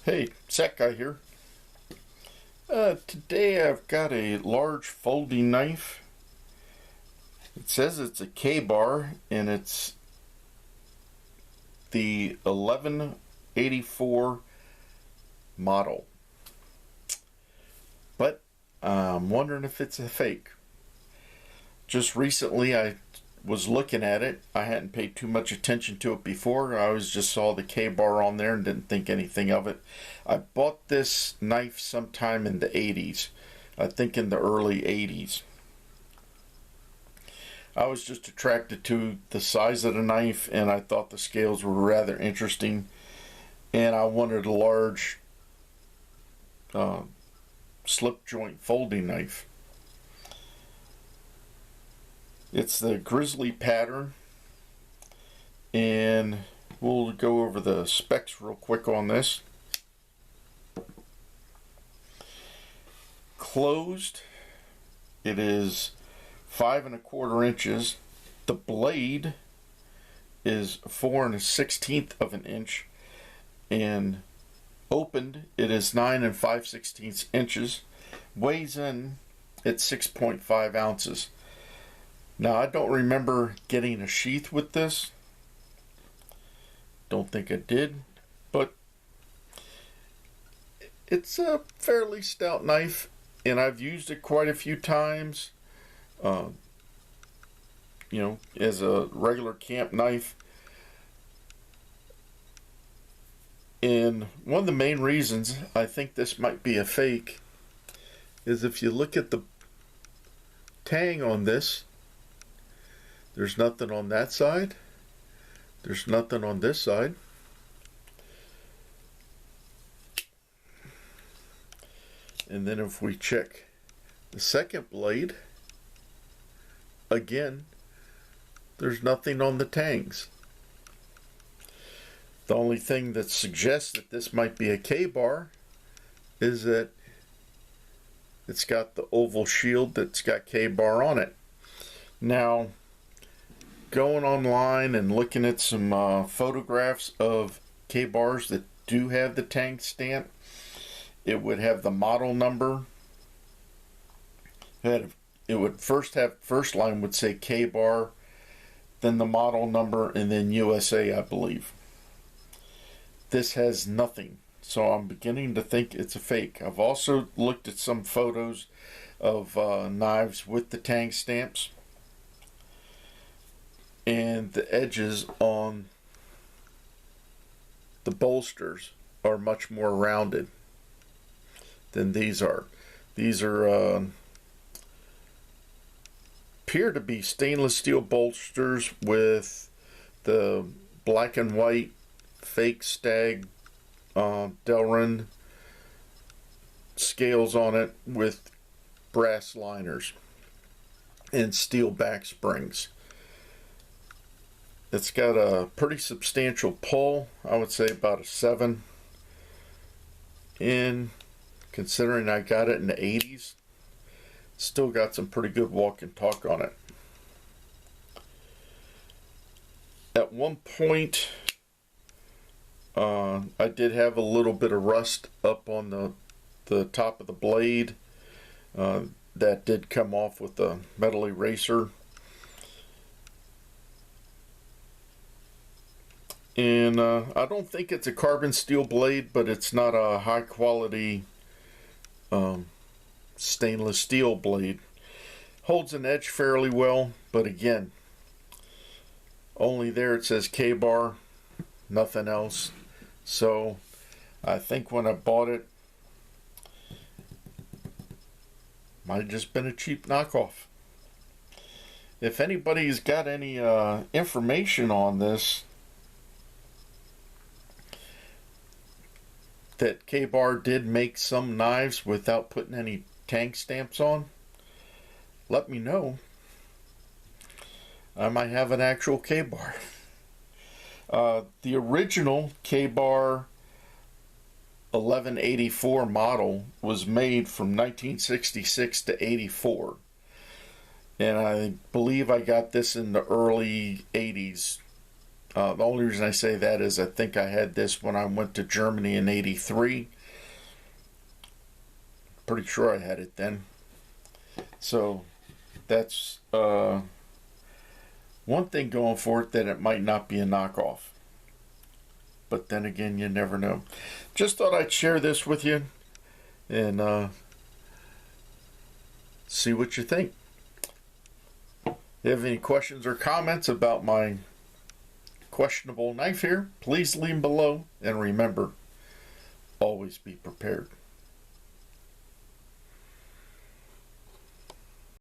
Hey, Sec Guy here. Today I've got a large folding knife. It says it's a Kabar and it's the 1184 model. But I'm wondering if it's a fake. Just recently I was looking at it. I hadn't paid too much attention to it before. I always just saw the K-bar on there and didn't think anything of it. I bought this knife sometime in the 80s. I think in the early 80s. I was just attracted to the size of the knife and I thought the scales were rather interesting. And I wanted a large slip joint folding knife. It's the grizzly pattern, and we'll go over the specs real quick on this. Closed, it is 5¼ inches. The blade is 4 1/16 of an inch, and opened it is 9 5/16 inches. Weighs in at 6.5 ounces. Now, I don't remember getting a sheath with this. Don't think I did, but it's a fairly stout knife, and I've used it quite a few times, as a regular camp knife. And one of the main reasons I think this might be a fake is if you look at the tang on this, there's nothing on that side. There's nothing on this side. And then if we check the second blade, again, there's nothing on the tangs. The only thing that suggests that this might be a K-bar is that it's got the oval shield that's got K-bar on it. Now, going online and looking at some photographs of K-bars that do have the tang stamp, it would have the model number. It would first line would say K-bar, then the model number, and then USA, I believe. This has nothing, so I'm beginning to think it's a fake. I've also looked at some photos of knives with the tang stamps, and the edges on the bolsters are much more rounded than these are. These are appear to be stainless steel bolsters with the black and white fake stag Delrin scales on it with brass liners and steel back springs. It's got a pretty substantial pull. I would say about a 7. And considering I got it in the 80s, still got some pretty good walk and talk on it. At one point, I did have a little bit of rust up on the top of the blade. That did come off with the metal eraser. And I don't think it's a carbon steel blade, but it's not a high quality stainless steel blade. Holds an edge fairly well, but again, only there it says K-bar, nothing else. So I think when I bought it, might have just been a cheap knockoff. If anybody's got any information on this, that K-bar did make some knives without putting any tang stamps on, let me know. I might have an actual K-bar. The original K-bar 1184 model was made from 1966 to 84. And I believe I got this in the early 80s The only reason I say that is I think I had this when I went to Germany in '83. Pretty sure I had it then. So that's one thing going for it, that it might not be a knockoff. But then again, you never know. Just thought I'd share this with you and see what you think. If you have any questions or comments about my questionable knife here, please leave them below. And remember, always be prepared.